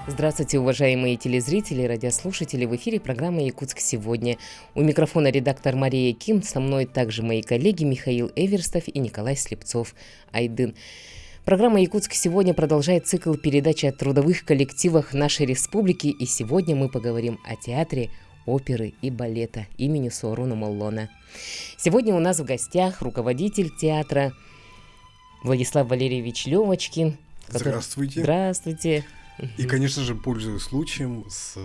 Здравствуйте, уважаемые телезрители, радиослушатели. В эфире программа «Якутск сегодня». У микрофона редактор Мария Ким. Со мной также мои коллеги Михаил Эверстов и Николай Слепцов-Айдын. Программа «Якутск сегодня» продолжает цикл передач о трудовых коллективах нашей республики. И сегодня мы поговорим о театре, оперы и балета имени Сооруна Моллона. Сегодня у нас в гостях руководитель театра Владислав Валерьевич Левочкин. Здравствуйте. Здравствуйте. И, конечно же, пользуясь случаем, с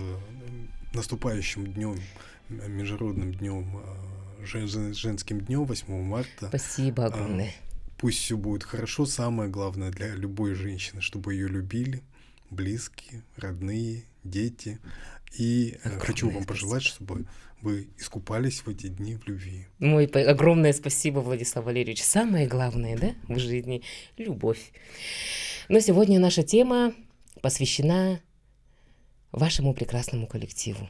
наступающим днем, Международным днем, женским днем, 8 марта. Спасибо огромное. Пусть все будет хорошо. Самое главное для любой женщины, чтобы ее любили близкие, родные, дети. И хочу вам пожелать, чтобы вы искупались в эти дни в любви. Огромное спасибо, Владислав Валерьевич. Самое главное, да, в жизни — любовь. Но сегодня наша тема посвящена вашему прекрасному коллективу,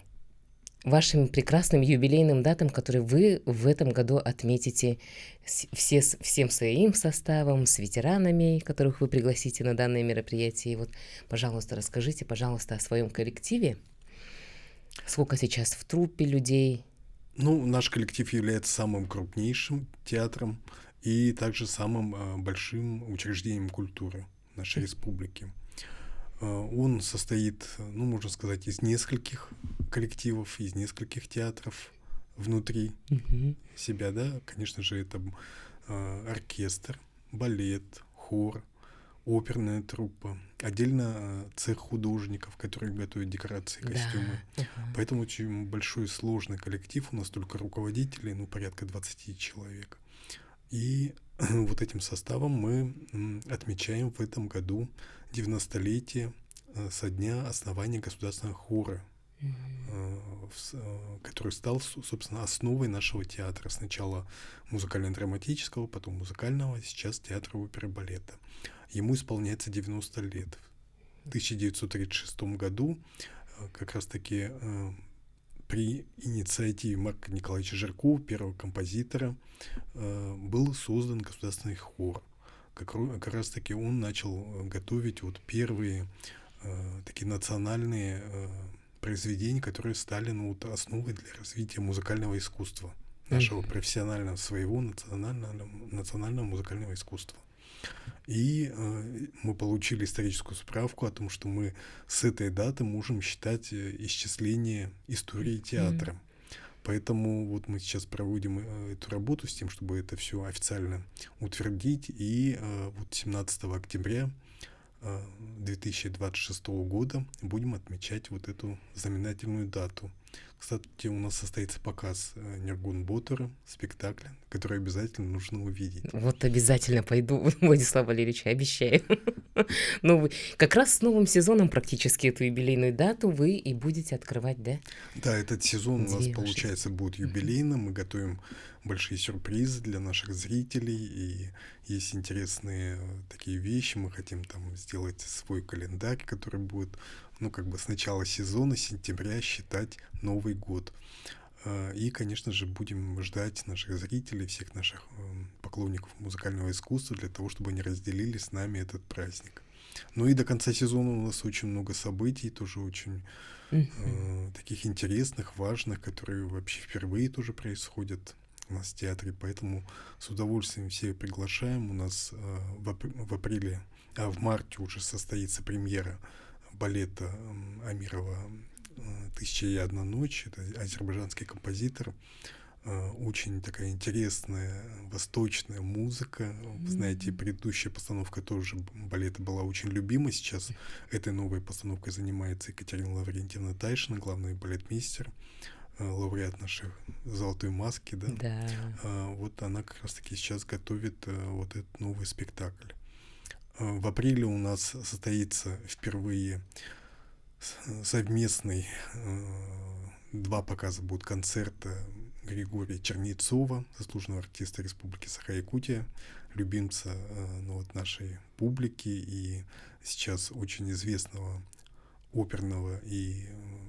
вашим прекрасным юбилейным датам, которые вы в этом году отметите всем своим составом, с ветеранами, которых вы пригласите на данное мероприятие. И вот, пожалуйста, расскажите, пожалуйста, о своем коллективе. Сколько сейчас в труппе людей? Наш коллектив является самым крупнейшим театром и также самым большим учреждением культуры нашей республики. Он состоит, можно сказать, из нескольких коллективов, из нескольких театров внутри себя, да. Конечно же, это оркестр, балет, хор, оперная труппа, отдельно цех художников, которые готовят декорации, костюмы. Поэтому очень большой сложный коллектив, у нас только руководителей, порядка 20 человек. И вот этим составом мы отмечаем в этом году 90-летие со дня основания государственного хора, который стал, собственно, основой нашего театра. Сначала музыкально-драматического, потом музыкального, сейчас театра оперы и балета. Ему исполняется 90 лет. В 1936 году как раз-таки при инициативе Марка Николаевича Жиркова, первого композитора, был создан государственный хор. Как раз-таки он начал готовить первые такие национальные произведения, которые стали основой для развития музыкального искусства, нашего профессионального, своего национального музыкального искусства. И мы получили историческую справку о том, что мы с этой даты можем считать исчисление истории театра. Поэтому мы сейчас проводим эту работу с тем, чтобы это все официально утвердить. И 17 октября 2026 года будем отмечать эту знаменательную дату. Кстати, у нас состоится показ Нергун Ботора, спектакля, который обязательно нужно увидеть. Вот обязательно пойду, Владислав Валерьевич, обещаю. Как раз с новым сезоном практически эту юбилейную дату вы и будете открывать, да? Да, этот сезон у нас, получается, будет юбилейным. Мы готовим большие сюрпризы для наших зрителей, и есть интересные такие вещи. Мы хотим сделать свой календарь, который будет, с начала сезона, сентября, считать Новый год. И, конечно же, будем ждать наших зрителей, всех наших поклонников музыкального искусства, для того, чтобы они разделили с нами этот праздник. И до конца сезона у нас очень много событий, тоже очень таких интересных, важных, которые вообще впервые тоже происходят у нас в театре. Поэтому с удовольствием всех приглашаем. У нас в марте уже состоится премьера балета Амирова «Тысяча и одна ночь». Это азербайджанский композитор. Очень такая интересная, восточная музыка. Вы знаете, предыдущая постановка тоже балета была очень любима. Сейчас этой новой постановкой занимается Екатерина Лаврентьевна Тайшина, главный балетмейстер, лауреат нашей «Золотой маски». Да? Она как раз-таки сейчас готовит этот новый спектакль. В апреле у нас состоится впервые совместный, 2 показа будут концерта Григория Чернецова, заслуженного артиста Республики Саха-Якутия, любимца нашей публики и сейчас очень известного оперного и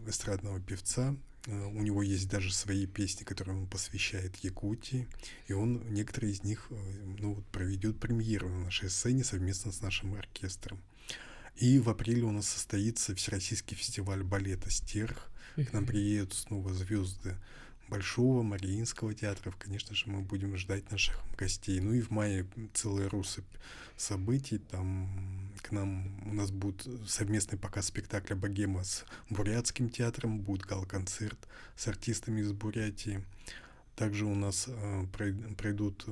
эстрадного певца. У него есть даже свои песни, которые он посвящает Якутии, и он некоторые из них проведет премьеру на нашей сцене совместно с нашим оркестром. И в апреле у нас состоится Всероссийский фестиваль балета «Стерх». К нам приедут снова звезды Большого, Мариинского театров. Конечно же, мы будем ждать наших гостей. Ну и в мае целая россыпь событий. Там к нам у нас будет совместный показ спектакля «Богема» с Бурятским театром, будет гала-концерт с артистами из Бурятии. Также у нас пройдут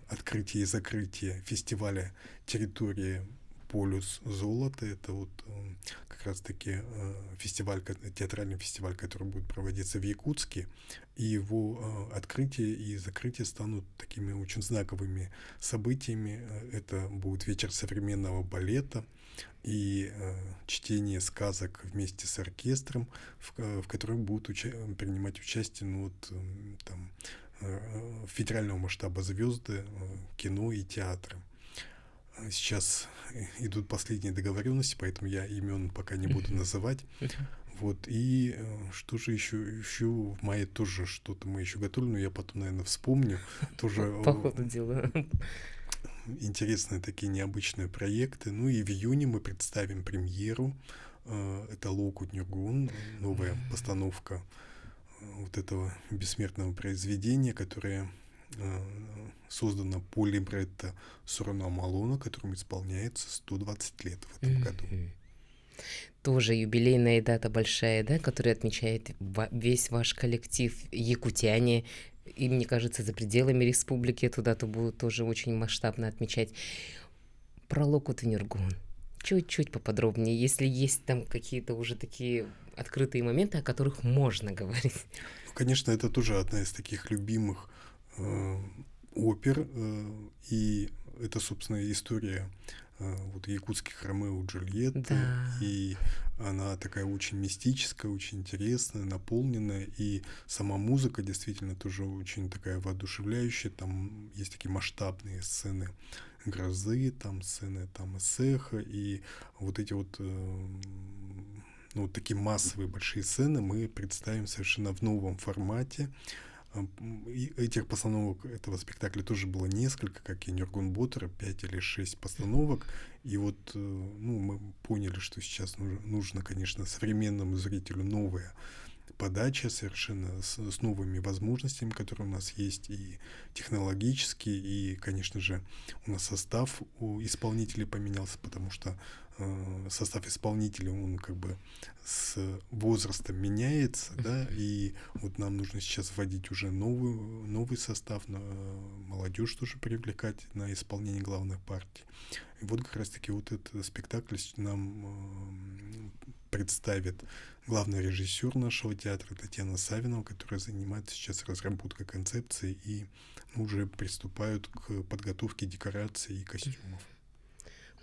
открытие и закрытие фестиваля «Территория полюс золота». Это вот как раз-таки фестиваль, театральный фестиваль, который будет проводиться в Якутске. И его открытие и закрытие станут такими очень знаковыми событиями. Это будет вечер современного балета и чтение сказок вместе с оркестром, в котором будут принимать участие там, федерального масштаба звезды кино и театра. Сейчас идут последние договоренности, поэтому я имен пока не буду называть. Вот, и что же еще в мае тоже что-то мы еще готовим, но я потом, наверное, вспомню. Тоже по ходу дела. Интересные такие необычные проекты. Ну и в июне мы представим премьеру. Это «Локут Нюргун», новая постановка вот этого бессмертного произведения, которое создано по либретто Сурона Малона, которому исполняется 120 лет в этом году. Тоже юбилейная дата большая, да, которую отмечает весь ваш коллектив, якутяне. И, мне кажется, за пределами республики туда-то будут тоже очень масштабно отмечать. Про Локут Нюргун. Чуть-чуть поподробнее, если есть там какие-то уже такие открытые моменты, о которых можно говорить. Ну, конечно, это тоже одна из таких любимых опер, и это, собственно, история вот якутских Ромео и Джульетты, Да. и она такая очень мистическая, очень интересная, наполненная, и сама музыка действительно тоже очень такая воодушевляющая, там есть такие масштабные сцены грозы, там сцены там из эха, и вот эти вот ну, такие массовые большие сцены мы представим совершенно в новом формате. И этих постановок этого спектакля тоже было несколько, как и Нюргун Ботера, 5 или 6 постановок. И вот ну, мы поняли, что сейчас нужно, конечно, современному зрителю новая подача совершенно с новыми возможностями, которые у нас есть, и технологические, и, конечно же, у нас состав у исполнителей поменялся, потому что состав исполнителей, он как бы с возрастом меняется, да, и вот нам нужно сейчас вводить уже новый состав, молодежь тоже привлекать на исполнение главных партий. И вот как раз-таки вот этот спектакль нам представит главный режиссер нашего театра Татьяна Савинова, которая занимается сейчас разработкой концепции и уже приступают к подготовке декораций и костюмов.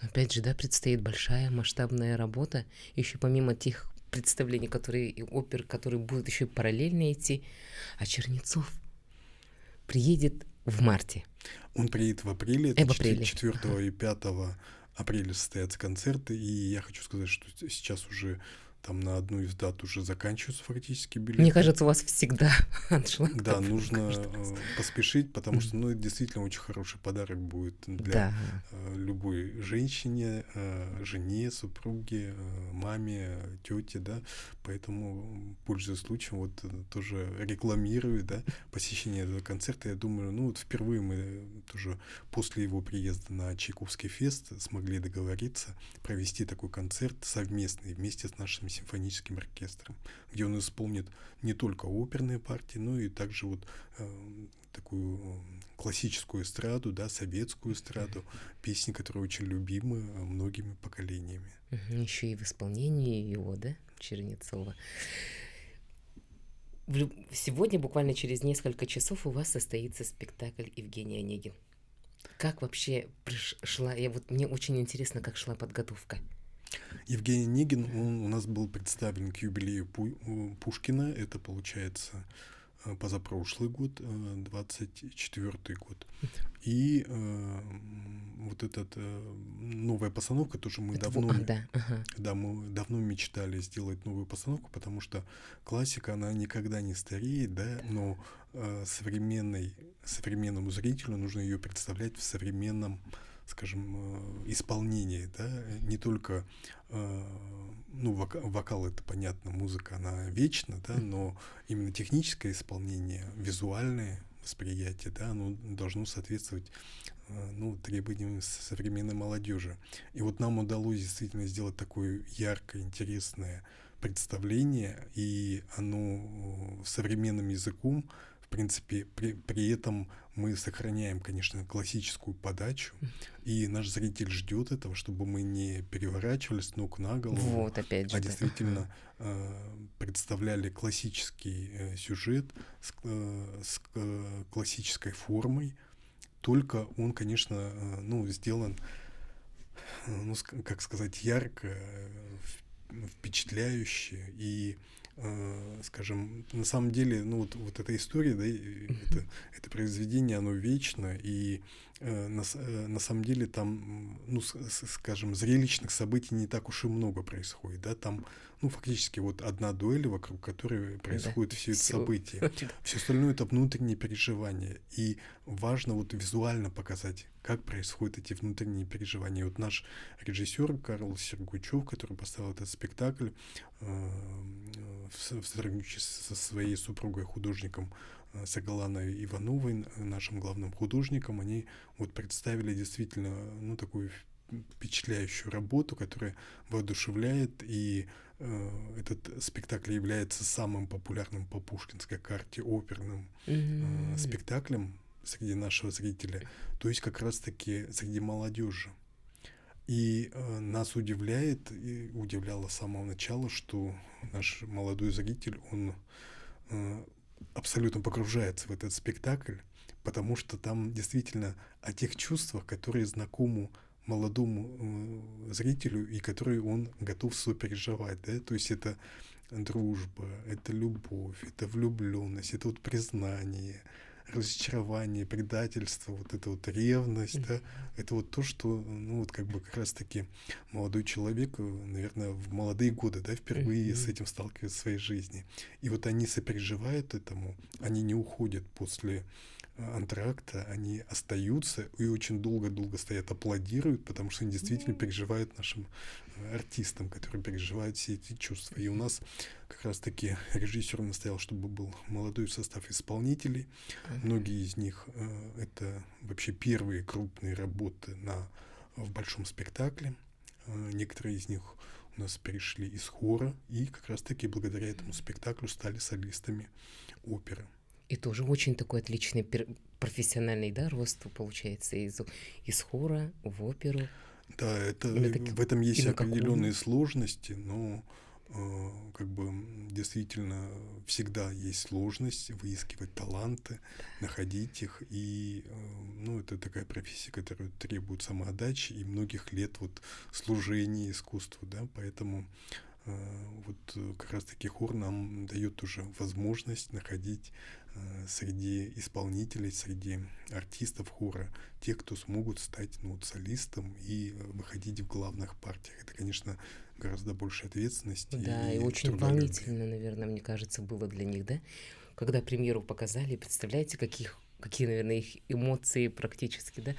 Опять же, да, предстоит большая масштабная работа, еще помимо тех представлений, и опер, которые будут еще параллельно идти, а Чернецов приедет в марте. Он приедет в апреле, это 4 и 5 апреля состоятся концерты, и я хочу сказать, что сейчас уже там на одну из дат уже заканчиваются фактически билеты. Мне кажется, у вас всегда аншлаг. Да, нужно поспешить, потому что, ну, это действительно очень хороший подарок будет для любой женщине, жене, супруге, маме, тете, да, поэтому, пользуясь случаем, вот тоже рекламирую, да, посещение этого концерта. Я думаю, ну, вот впервые мы тоже после его приезда на Чайковский фест смогли договориться провести такой концерт совместный вместе с нашим симфоническим оркестром, где он исполнит не только оперные партии, но и также вот такую классическую эстраду, да, советскую эстраду, песни, которые очень любимы многими поколениями. Еще и в исполнении его, да, Чернецова. Сегодня, буквально через несколько часов, у вас состоится спектакль «Евгений Онегин». Как вообще шла, мне очень интересно, как шла подготовка. Евгений Онегин, он у нас был представлен к юбилею Пушкина, это получается позапрошлый год, 24-й год. И вот эта новая постановка, тоже мы мы давно мечтали сделать новую постановку, потому что классика, она никогда не стареет, да, но современному зрителю нужно ее представлять в современном скажем, исполнение, да, не только, ну, вокал, это понятно, музыка, она вечна, да, но именно техническое исполнение, визуальное восприятие, да, оно должно соответствовать, ну, требованиям современной молодежи. И вот нам удалось действительно сделать такое яркое, интересное представление, и оно современным языком, в принципе, при этом мы сохраняем, конечно, классическую подачу, и наш зритель ждет этого, чтобы мы не переворачивались с ног на голову, Вот, опять же, а да. действительно представляли классический сюжет с классической формой, только он, конечно, ну, сделан, ну, как сказать, ярко, впечатляюще и, скажем, на самом деле, ну, вот эта история, да, это произведение, оно вечно, и на самом деле там, ну, скажем, зрелищных событий не так уж и много происходит, да, там, ну, фактически вот одна дуэль, вокруг которой происходит все это событие. Все остальное — это внутренние переживания, и важно вот визуально показать, как происходят эти внутренние переживания. И вот наш режиссер Карл Сергучев, который поставил этот спектакль в сотрудничестве со своей супругой, художником Сагаланой Ивановой, нашим главным художником, они вот представили действительно, ну, такую впечатляющую работу, которая воодушевляет, и этот спектакль является самым популярным по пушкинской карте оперным спектаклем среди нашего зрителя, то есть как раз-таки среди молодежи. И нас удивляет, и удивляло с самого начала, что наш молодой зритель, он абсолютно погружается в этот спектакль, потому что там действительно о тех чувствах, которые знакомы молодому зрителю и которые он готов сопереживать, да, то есть это дружба, это любовь, это влюбленность, это вот признание, разочарование, предательство, вот это вот ревность, да, это вот то, что, ну, вот как бы как раз-таки молодой человек, наверное, в молодые годы, да, впервые с этим сталкивается в своей жизни. И вот они сопереживают этому, они не уходят после антракта, они остаются и очень долго-долго стоят, аплодируют, потому что они действительно переживают нашим артистам, которые переживают все эти чувства. И у нас как раз-таки режиссер настоял, чтобы был молодой состав исполнителей. Многие из них это вообще первые крупные работы в большом спектакле. Некоторые из них у нас перешли из хора и как раз-таки благодаря этому спектаклю стали солистами оперы. И тоже очень такой отличный профессиональный, да, рост получается из хора в оперу. Да, в этом есть определенные сложности, но как бы действительно всегда есть сложность выискивать таланты, находить их, и ну, это такая профессия, которая требует самоотдачи и многих лет вот служения искусству, да, поэтому вот как раз-таки хор нам дает уже возможность находить среди исполнителей, среди артистов хора тех, кто смогут стать, ну, вот, солистом и выходить в главных партиях. Это, конечно, гораздо больше ответственности. Да, и очень волнительно, наверное, мне кажется, было для них, да? Когда премьеру показали, представляете, какие, наверное, их эмоции практически, да?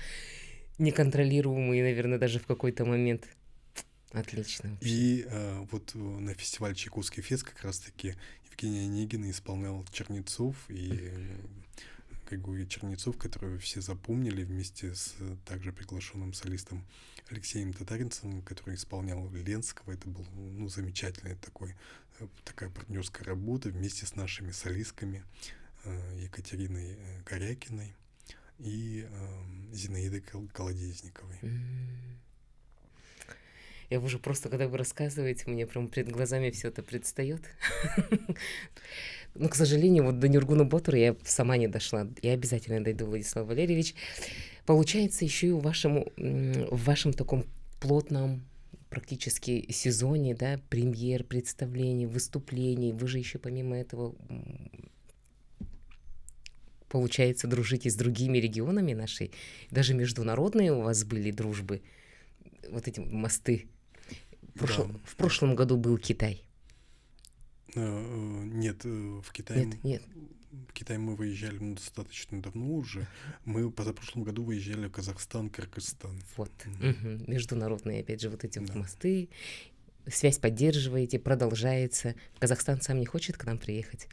Неконтролируемые, наверное, даже в какой-то момент. Отлично. Вообще. И вот на фестивале «Чайковский фест» как раз-таки Евгений Онегин исполнял Чернецов, и Григорий Чернецов, которого все запомнили, вместе с также приглашенным солистом Алексеем Татаринцевым, который исполнял Ленского. Это был, ну, замечательная такая партнерская работа вместе с нашими солистками Екатериной Горякиной и Зинаидой Колодезниковой. Я уже просто, когда вы рассказываете, мне прям перед глазами все это предстает. Но, к сожалению, вот до Нюргуна Ботура я сама не дошла. Я обязательно дойду, Владислав Валерьевич. Получается, еще и в вашем таком плотном практически сезоне, да, премьер, представлений, выступлений, вы же еще помимо этого, получается, дружите с другими регионами нашей. Даже международные у вас были дружбы, вот эти мосты. В прошлом году был Китай. Нет, в Китае... Нет. В Китай мы выезжали достаточно давно уже. Мы позапрошлом году выезжали в Казахстан, Кыргызстан. Вот. Международные, опять же, вот эти вот Да. мосты. Связь поддерживаете, продолжается. Казахстан сам не хочет к нам приехать?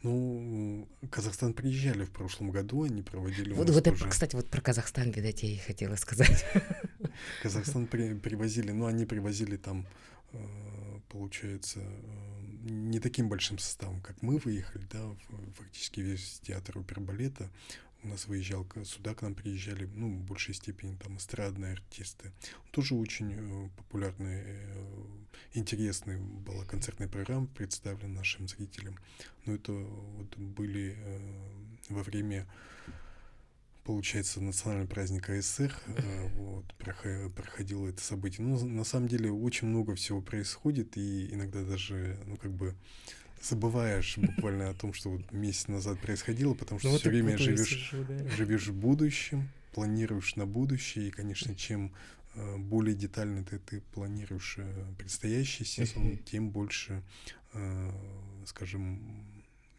Ну, Казахстан приезжали в прошлом году, они проводили у Вот, нас вот, тоже... кстати, вот про Казахстан, видать, я и хотела сказать. Казахстан привозили, ну, они привозили там, получается, не таким большим составом, как мы выехали, да, фактически весь театр опербалета у нас выезжал сюда, к нам приезжали, ну, в большей степени там эстрадные артисты. Тоже очень популярная, интересная была концертная программа представлена нашим зрителям. Но это вот были во время, получается, национальный праздник АСР, вот, проходило это событие. Ну, на самом деле очень много всего происходит, и иногда даже, ну, как бы забываешь буквально о том, что вот месяц назад происходило, потому что все время живешь в будущем, планируешь на будущее, и, конечно, чем более детально ты планируешь предстоящий сезон, тем больше, скажем,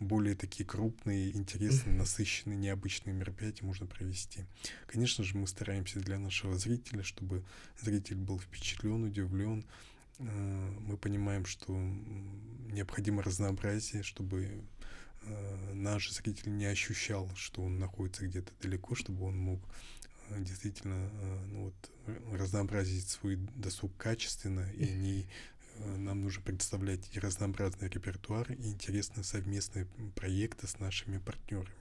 более такие крупные, интересные, насыщенные, необычные мероприятия можно провести. Конечно же, мы стараемся для нашего зрителя, чтобы зритель был впечатлен, удивлен. Мы понимаем, что необходимо разнообразие, чтобы наш зритель не ощущал, что он находится где-то далеко, чтобы он мог действительно ну, вот, разнообразить свой досуг качественно, и нам нужно представлять и разнообразный репертуар, и интересные совместные проекты с нашими партнерами.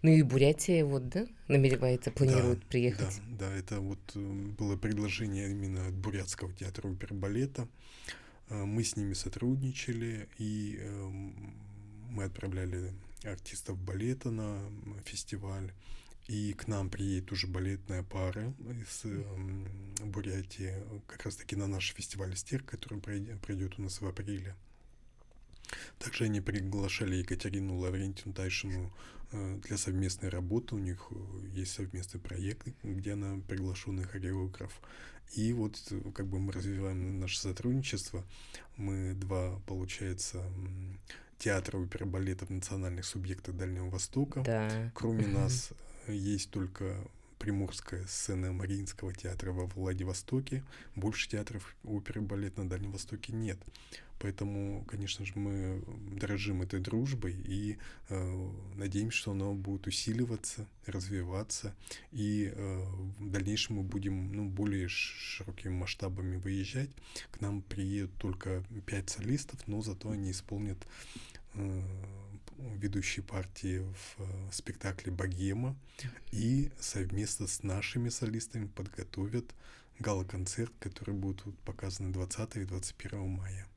Ну и Бурятия вот, да, намеревается, планирует приехать? Да, это вот было предложение именно от Бурятского театра опербалета. Мы с ними сотрудничали, и мы отправляли артистов балета на фестиваль. И к нам приедет уже балетная пара из Бурятии, как раз таки на наш фестиваль «Стер», который пройдет у нас в апреле. Также они приглашали Екатерину Лаврентьевну Тайшину для совместной работы. У них есть совместный проект, где она приглашенный хореограф. И вот как бы мы развиваем наше сотрудничество. Мы два, получается, театра оперы-балета в национальных субъектах Дальнего Востока. Да. Кроме нас есть только Приморская сцена Мариинского театра во Владивостоке. Больше театров оперы и балета на Дальнем Востоке нет. Поэтому, конечно же, мы дорожим этой дружбой и надеемся, что она будет усиливаться, развиваться. И в дальнейшем мы будем более широкими масштабами выезжать. К нам приедут только 5 солистов, но зато они исполнят ведущие партии в спектакле «Богема» и совместно с нашими солистами подготовят гала-концерт, который будет показан 20 и 21 мая.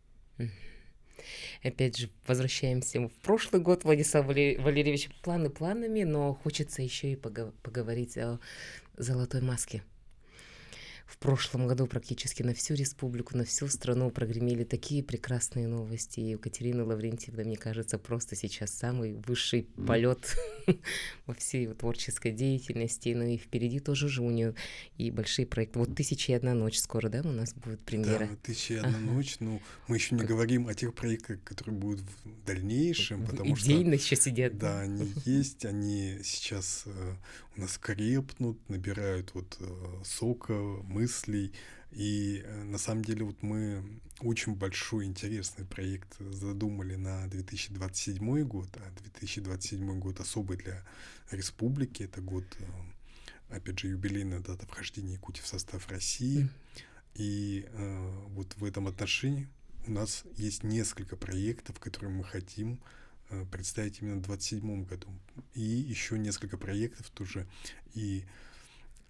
Опять же, возвращаемся в прошлый год, Владислав Валерьевич, планы планами, но хочется еще и поговорить о «Золотой маске». В прошлом году практически на всю республику, на всю страну прогремели такие прекрасные новости. И Екатерина Лаврентьевна, мне кажется, просто сейчас самый высший полет во всей творческой деятельности. Ну и впереди тоже же у нее и большие проекты. Вот «1001 ночь» скоро, да, у нас будет премьера? Да, «1001 ночь». Ну, мы еще не говорим о тех проектах, которые будут в дальнейшем, потому что... Идейно еще сидят. Да, они есть, они сейчас у нас крепнут, набирают сока, мыслей. И на самом деле мы очень большой интересный проект задумали на 2027 год, а 2027 год особый для республики. Это год, опять же, юбилейная дата вхождения Якутии в состав России. И вот в этом отношении у нас есть несколько проектов, которые мы хотим представить именно в 2027 году. И еще несколько проектов тоже. И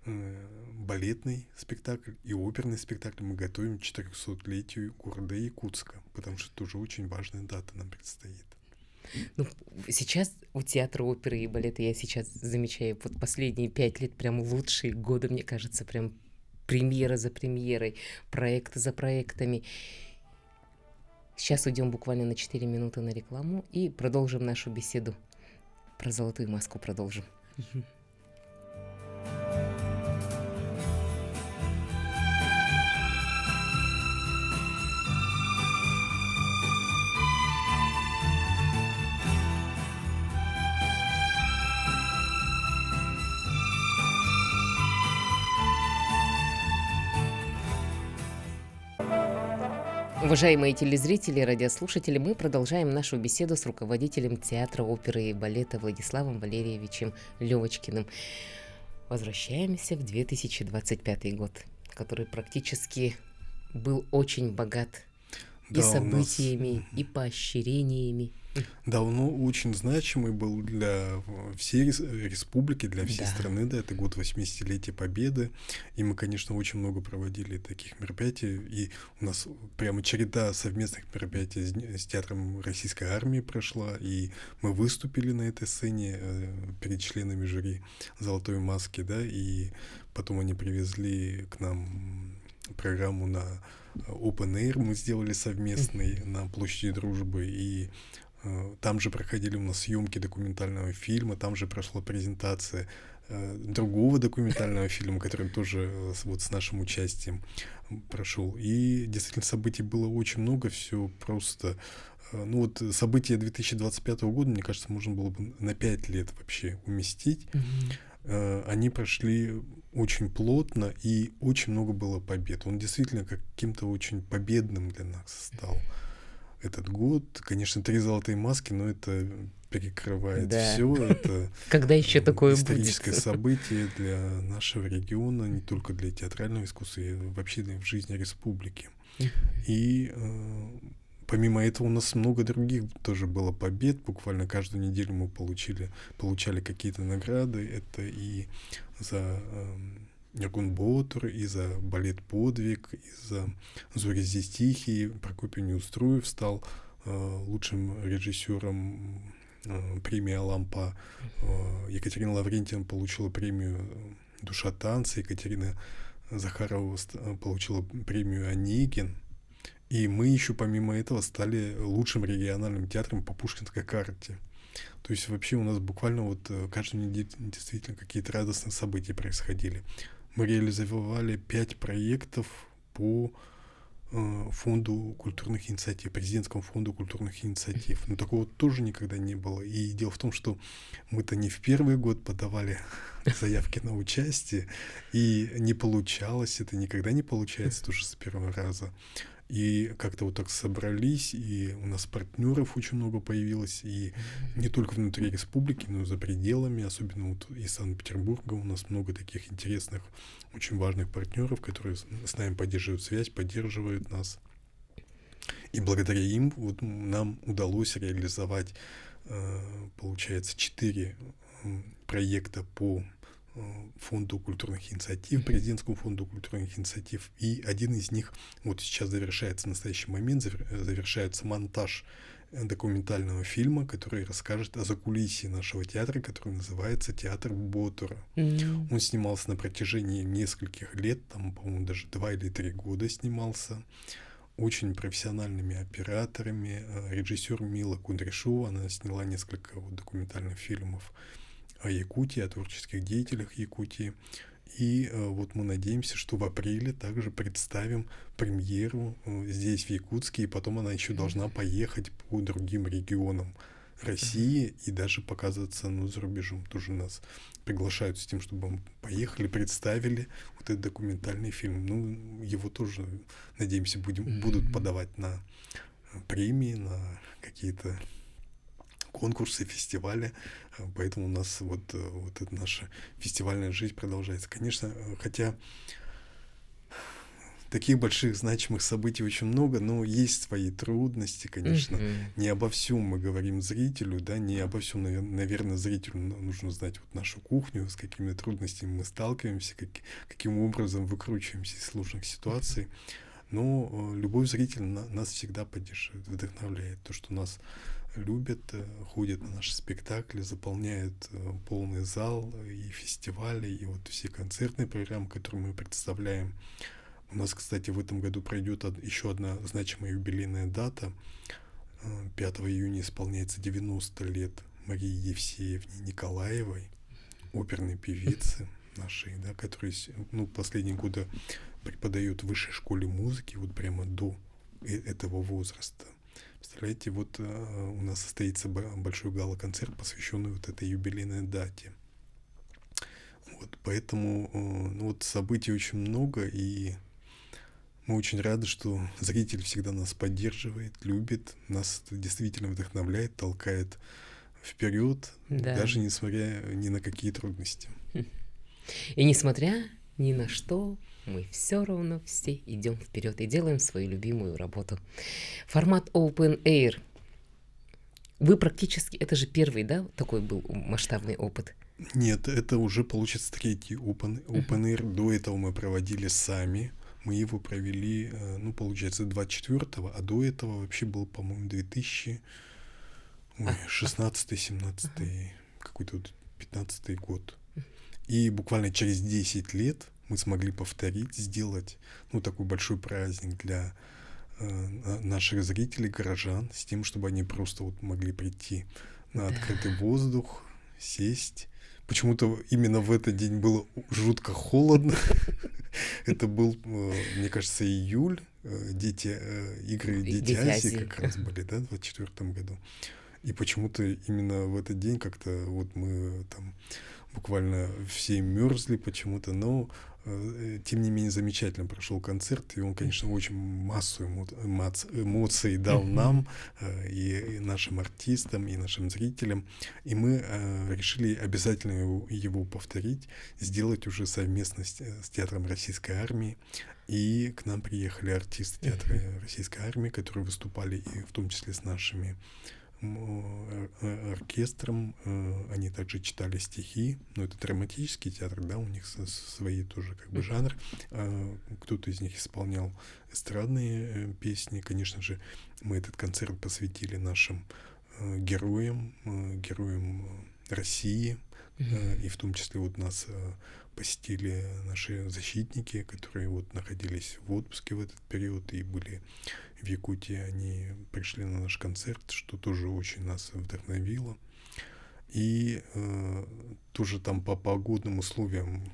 балетный спектакль, и оперный спектакль мы готовим к 400-летию города Якутска, потому что тоже очень важная дата нам предстоит. Ну, сейчас у театра оперы и балета, я сейчас замечаю, вот последние 5 лет прям лучшие годы, мне кажется, прям премьера за премьерой, проект за проектами. Сейчас уйдем буквально на 4 минуты на рекламу и продолжим нашу беседу. Про «Золотую маску» продолжим. Уважаемые телезрители и радиослушатели, мы продолжаем нашу беседу с руководителем театра оперы и балета Владиславом Валерьевичем Левочкиным. Возвращаемся в 2025 год, который практически был очень богат и Да, у нас событиями, и поощрениями. Да, он очень значимый был для всей республики, для всей Да. страны, да, это год 80-летия Победы, и мы, конечно, очень много проводили таких мероприятий, и у нас прямо череда совместных мероприятий с Театром Российской Армии прошла, и мы выступили на этой сцене перед членами жюри «Золотой маски», да, и потом они привезли к нам программу на Open Air, мы сделали совместный на Площади Дружбы, и там же проходили у нас съемки документального фильма, там же прошла презентация другого документального фильма, который тоже вот с нашим участием прошел. И действительно событий было очень много, все просто... Ну вот события 2025 года, мне кажется, можно было бы на 5 лет вообще уместить. Они прошли очень плотно, и очень много было побед. Он действительно каким-то очень победным для нас стал. Этот год, конечно, 3 золотые маски, но это перекрывает Да. все. Это Когда еще такое историческое будет? событие для нашего региона, не только для театрального искусства, и вообще в жизни республики. И помимо этого у нас много других тоже было побед. Буквально каждую неделю мы получали какие-то награды. Это и за Нергун Ботур, и за балет «Подвиг», и за «Зори здесь тихие». Прокопий Неуструев стал лучшим режиссером премии «Лампа». Екатерина Лаврентьевна получила премию «Душа танца». Екатерина Захарова получила премию «Онегин». И мы еще помимо этого стали лучшим региональным театром по Пушкинской карте. То есть вообще у нас буквально вот каждую неделю действительно какие-то радостные события происходили. Мы реализовали 5 проектов по фонду культурных инициатив, президентскому фонду культурных инициатив. Но такого тоже никогда не было. И дело в том, что мы-то не в первый год подавали заявки на участие, и не получалось, это никогда не получается тоже с первого раза. И как-то вот так собрались, и у нас партнеров очень много появилось, и не только внутри республики, но и за пределами, особенно вот из Санкт-Петербурга у нас много таких интересных, очень важных партнеров, которые с нами поддерживают связь, поддерживают нас. И благодаря им вот нам удалось реализовать, получается, 4 проекта по фонду культурных инициатив, президентскому фонду культурных инициатив, и один из них вот сейчас завершается, в настоящий момент завершается монтаж документального фильма, который расскажет о закулисье нашего театра, который называется «Театр Ботура». Он снимался на протяжении нескольких лет, там, по-моему, даже 2 или 3 года снимался, очень профессиональными операторами. Режиссер Мила Кудряшова, она сняла несколько вот документальных фильмов о Якутии, о творческих деятелях Якутии. И вот мы надеемся, что в апреле также представим премьеру здесь, в Якутске, и потом она еще должна поехать по другим регионам России и даже показываться за рубежом. Тоже нас приглашают с тем, чтобы мы поехали, представили вот этот документальный фильм. Ну, его тоже, надеемся, будут подавать на премии, на какие-то конкурсы, фестивали, поэтому у нас вот эта наша фестивальная жизнь продолжается. Конечно, хотя таких больших значимых событий очень много, но есть свои трудности, конечно. Не обо всем мы говорим зрителю, да, не обо всем, наверное, зрителю нужно знать вот нашу кухню, с какими трудностями мы сталкиваемся, каким образом выкручиваемся из сложных ситуаций. Но любой зритель нас всегда поддерживает, вдохновляет. То, что нас любят, ходят на наши спектакли, заполняют полный зал и фестивали, и вот все концертные программы, которые мы представляем. У нас, кстати, в этом году пройдет еще одна значимая юбилейная дата. 5 июня исполняется 90 лет Марии Евсеевне Николаевой, оперной певицы нашей, да, которая последние годы преподает в высшей школе музыки, вот прямо до этого возраста. Представляете, вот у нас состоится большой гала-концерт, посвященный вот этой юбилейной дате. Вот, поэтому вот событий очень много, и Мы очень рады, что зритель всегда нас поддерживает, любит, нас это действительно вдохновляет, толкает вперед, Да. даже несмотря ни на какие трудности. И несмотря ни на что, мы все равно все идем вперед и делаем свою любимую работу. Формат Open Air. Вы практически, это же первый, да, такой был масштабный опыт? Нет, это уже, получается, третий Open Air. До этого мы проводили сами. Мы его провели, ну, получается, 24-го, а до этого вообще был, по-моему, 2016-17, какой-то вот 15-й год. И буквально через 10 лет мы смогли повторить, сделать, ну, такой большой праздник для наших зрителей, горожан, с тем, чтобы они просто вот могли прийти на открытый воздух, сесть. Почему-то именно в этот день было жутко холодно. Это был, мне кажется, июль. Игры Дети Азии как раз были, да, в 2024 году. И почему-то именно в этот день как-то вот мы там буквально все мерзли почему-то, но тем не менее замечательно прошел концерт, и он, конечно, очень массу эмоций дал нам, и нашим артистам, и нашим зрителям, и мы решили обязательно его повторить, сделать уже совместно с Театром Российской Армии, и к нам приехали артисты Театра Российской Армии, которые выступали и в том числе с нашими оркестром, они также читали стихи, но это драматический театр, да, у них свои тоже как бы жанр, кто-то из них исполнял эстрадные песни, конечно же, мы этот концерт посвятили нашим героям России, и в том числе вот нас посетили наши защитники, которые вот находились в отпуске в этот период и были в Якутии, они пришли на наш концерт, что тоже очень нас вдохновило. И тоже там по погодным условиям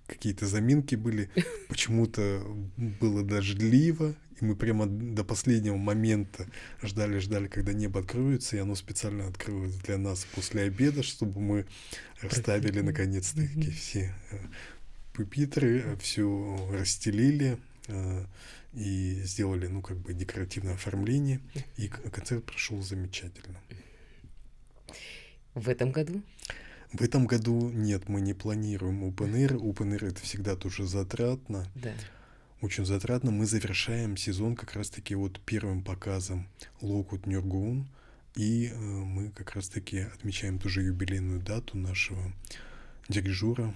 какие-то заминки были. Почему-то было дождливо, и мы прямо до последнего момента ждали, когда небо откроется, и оно специально открылось для нас после обеда, чтобы мы расставили наконец-таки все пюпитры, все расстелили и сделали, ну, как бы декоративное оформление, и концерт прошел замечательно. В этом году? В этом году нет, мы не планируем Open Air. Open Air — это всегда тоже затратно. Да. Очень затратно. Мы завершаем сезон как раз-таки вот первым показом Локут Нюргун, и мы как раз-таки отмечаем тоже юбилейную дату нашего дирижера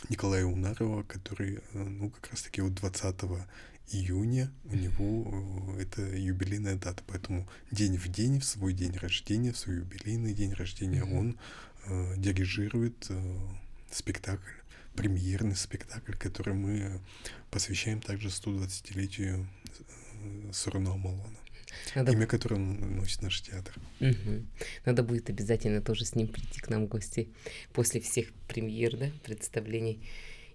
Николая Унарова, который, ну, как раз-таки вот 20 июня у него это юбилейная дата, поэтому день в день, в свой день рождения, в свой юбилейный день рождения он дирижирует спектакль, премьерный спектакль, который мы посвящаем также 120-летию Суруна Амалона. Имя, которое носит наш театр. Надо будет обязательно тоже с ним прийти к нам в гости после всех премьер, да, представлений,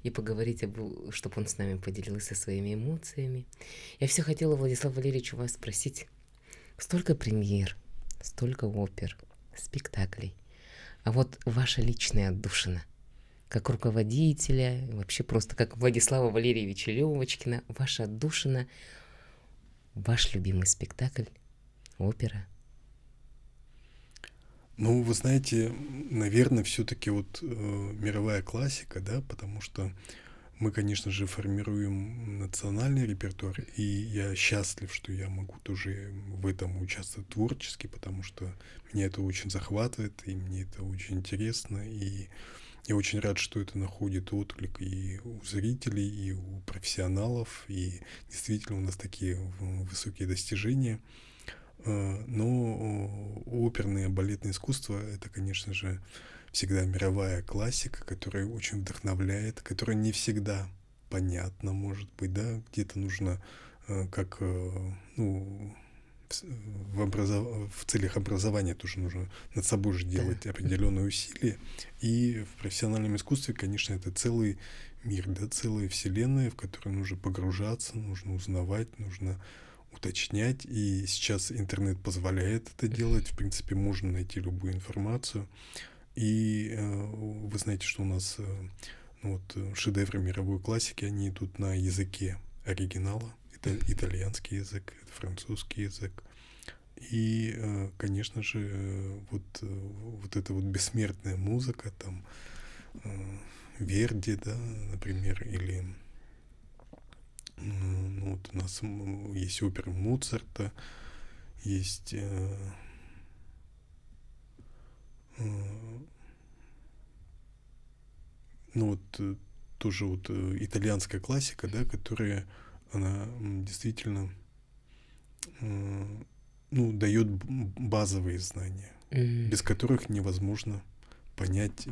и поговорить, чтобы он с нами поделился своими эмоциями. Я все хотела, Владислав Валерьевич, у вас спросить. Столько премьер, столько опер, спектаклей. А вот ваша личная отдушина, как руководителя, вообще просто как Владислава Валерьевича Левочкина, ваша отдушина, ваш любимый спектакль, опера? Ну, вы знаете, наверное, все-таки вот мировая классика, да, потому что мы, конечно же, формируем национальный репертуар, и я счастлив, что я могу тоже в этом участвовать творчески, потому что меня это очень захватывает, и мне это очень интересно, и я очень рад, что это находит отклик и у зрителей, и у профессионалов, и действительно у нас такие высокие достижения. Но оперное балетное искусство — это, конечно же, всегда мировая классика, которая очень вдохновляет, которая не всегда понятна, может быть, да, где-то нужно как, ну, в целях образования тоже нужно над собой же делать определенные усилия. И в профессиональном искусстве, конечно, это целый мир, да, целая вселенная, в которую нужно погружаться, нужно узнавать, нужно уточнять. И сейчас интернет позволяет это делать. В принципе, можно найти любую информацию. И вы знаете, что у нас Ну, вот шедевры мировой классики, они идут на языке оригинала. Это итальянский язык, это французский язык. И, конечно же, вот эта вот бессмертная музыка, там, Верди, да, например, или ну, вот у нас есть опера Моцарта, есть ну вот тоже вот итальянская классика, да, которая она действительно ну, дает базовые знания, без которых невозможно понять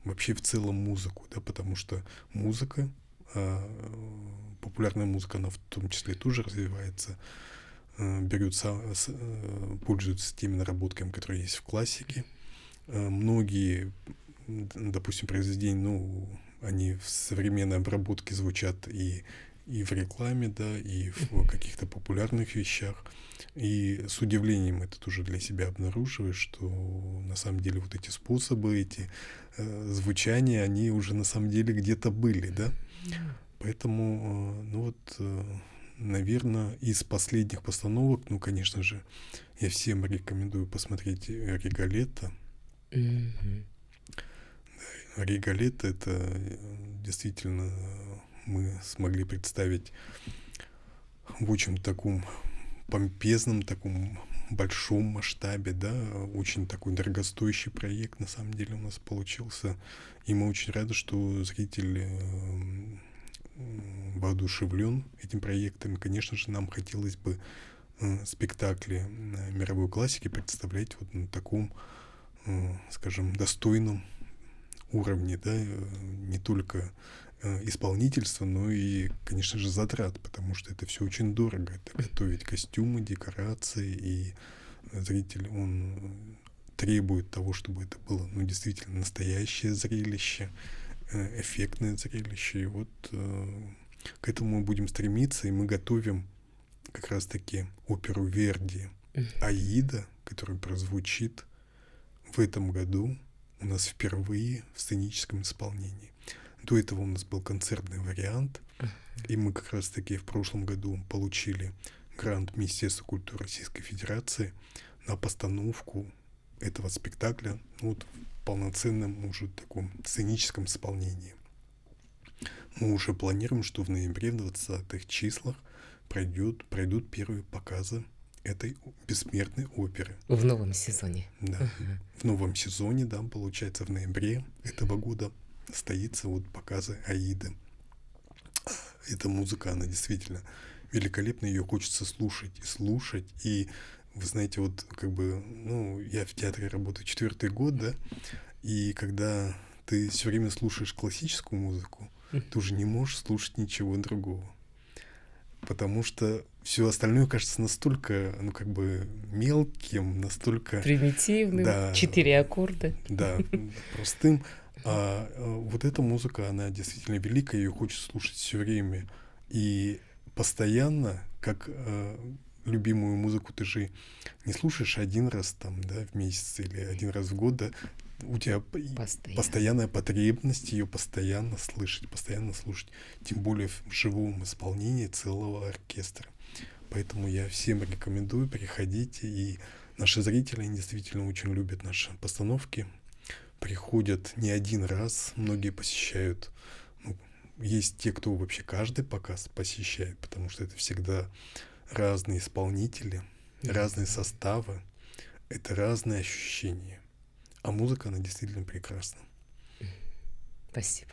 вообще в целом музыку, да, потому что музыка, популярная музыка, она в том числе тоже развивается, пользуются теми наработками, которые есть в классике. Многие, допустим, произведения, ну, они в современной обработке звучат и в рекламе, да, и в каких-то популярных вещах. И с удивлением это тоже для себя обнаруживаешь, что на самом деле вот эти способы, эти звучания, они уже на самом деле где-то были, да. Поэтому, ну вот, наверное, из последних постановок, ну, конечно же, я всем рекомендую посмотреть Риголетто. Риголетто — это действительно мы смогли представить в очень таком помпезном, таком большом масштабе, да, очень такой дорогостоящий проект на самом деле у нас получился. И мы очень рады, что зритель воодушевлен этим проектом. Конечно же, нам хотелось бы спектакли мировой классики представлять вот на таком, скажем, достойном уровне, да, не только исполнительства, но и, конечно же, затрат, потому что это все очень дорого. Это готовить костюмы, декорации, и зритель, он требует того, чтобы это было, ну, действительно настоящее зрелище, эффектное зрелище. И вот к этому мы будем стремиться, и мы готовим как раз-таки оперу Верди «Аида», которая прозвучит в этом году у нас впервые в сценическом исполнении. До этого у нас был концертный вариант, и мы как раз-таки в прошлом году получили грант Министерства культуры Российской Федерации на постановку этого спектакля, ну, вот в полноценном уже таком сценическом исполнении. Мы уже планируем, что в ноябре, в 20-х числах пройдут первые показы этой бессмертной оперы. В новом сезоне. Да. В новом сезоне, да, получается, в ноябре этого года состоится вот показы Аиды. Эта музыка, она действительно великолепна, ее хочется слушать и слушать. И вы знаете, вот как бы, ну, я в театре работаю 4-й год, да, и когда ты все время слушаешь классическую музыку, ты уже не можешь слушать ничего другого. Потому что все остальное кажется настолько, ну, как бы мелким, настолько... Примитивным, да, 4 аккорда. Да, простым. А вот эта музыка, она действительно великая, ее хочется слушать все время. И постоянно, как любимую музыку ты же не слушаешь один раз там, да, в месяц или один раз в год, да, у тебя постоянная потребность ее постоянно слышать, тем более в живом исполнении целого оркестра. Поэтому я всем рекомендую, приходите, и наши зрители, они действительно очень любят наши постановки, приходят не один раз, многие посещают, ну, есть те, кто вообще каждый показ посещает, потому что это всегда разные исполнители, разные составы, это разные ощущения. А музыка, она действительно прекрасна. Спасибо.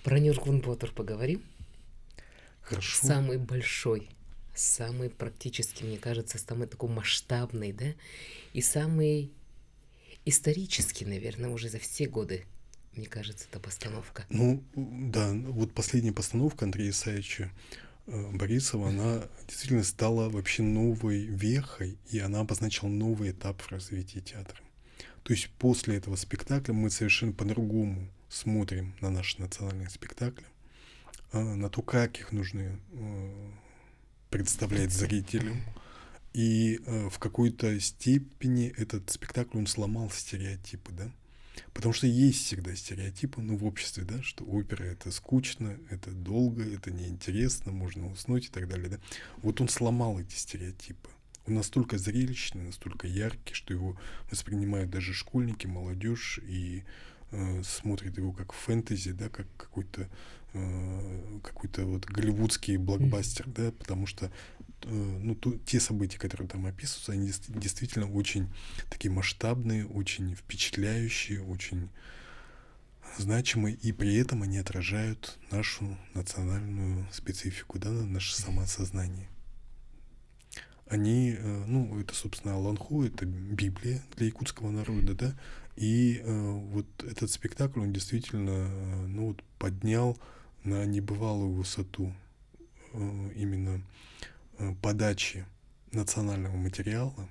Про Нюрквунботер поговорим? Хорошо. Самый большой, самый практически, мне кажется, самый такой масштабный, да? И самый исторический, наверное, уже за все годы, мне кажется, эта постановка. Ну, да, вот последняя постановка Андрея Исаевича Борисова, она действительно стала вообще новой вехой, и она обозначила новый этап в развитии театра. То есть после этого спектакля мы совершенно по-другому смотрим на наши национальные спектакли, на то, как их нужно представлять зрителям. И в какой-то степени этот спектакль, он сломал стереотипы, да. Потому что есть всегда стереотипы, ну, в обществе, да, что опера — это скучно, это долго, это неинтересно, можно уснуть и так далее, да. Вот он сломал эти стереотипы. Он настолько зрелищный, настолько яркий, что его воспринимают даже школьники, молодежь, и смотрят его как фэнтези, да, как какой-то вот голливудский блокбастер, да, потому что ну, те события, которые там описываются, они действительно очень такие масштабные, очень впечатляющие, очень значимые, и при этом они отражают нашу национальную специфику, да, наше самосознание. Они, ну, это, собственно, Аланху, это Библия для якутского народа, да, и вот этот спектакль, он действительно, ну, вот поднял на небывалую высоту именно подачи национального материала.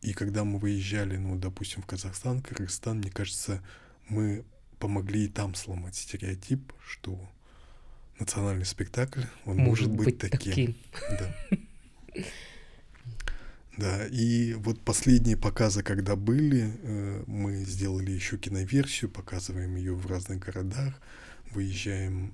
И когда мы выезжали, ну, допустим, в Казахстан, Кыргызстан, мне кажется, мы помогли и там сломать стереотип, что национальный спектакль, он может быть таким. Да. Да, и вот последние показы, когда были, мы сделали еще киноверсию, показываем ее в разных городах, выезжаем,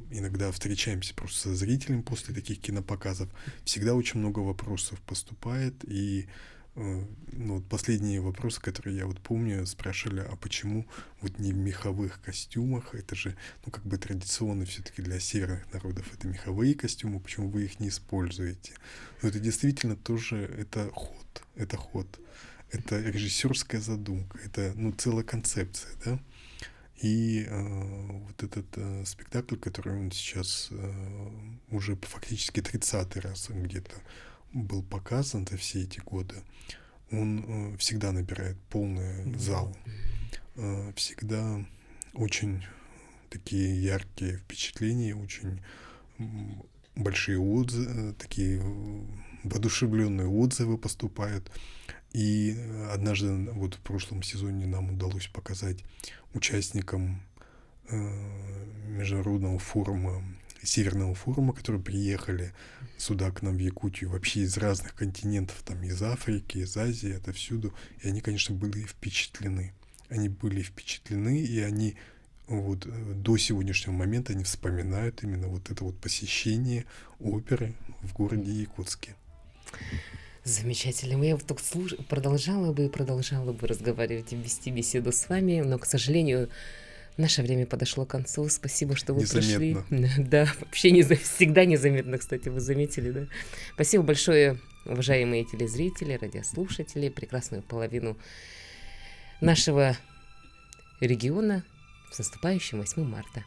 иногда встречаемся просто со зрителями после таких кинопоказов. Всегда очень много вопросов поступает, и ну, вот последние вопросы, которые я вот помню, спрашивали, а почему вот не в меховых костюмах? Это же, ну, как бы традиционно все-таки для северных народов это меховые костюмы, почему вы их не используете? Но это действительно тоже, это ход, это режиссерская задумка, это, ну, целая концепция, да? И вот этот спектакль, который он сейчас уже фактически 30-й раз где-то был показан за все эти годы, он всегда набирает полный зал, всегда очень такие яркие впечатления, очень большие отзывы, такие воодушевленные отзывы поступают. И однажды вот в прошлом сезоне нам удалось показать участникам международного форума, Северного форума, которые приехали сюда к нам в Якутию, вообще из разных континентов, там из Африки, из Азии, отовсюду. И они, конечно, были впечатлены. Они были впечатлены, и они вот до сегодняшнего момента они вспоминают именно вот это вот посещение оперы в городе Якутске. Замечательно. Я вот так продолжала бы разговаривать и вести беседу с вами, но, к сожалению, наше время подошло к концу. Спасибо, что вы пришли. Да, вообще всегда незаметно, кстати, вы заметили, да? Спасибо большое, уважаемые телезрители, радиослушатели, прекрасную половину нашего региона с наступающим 8 марта.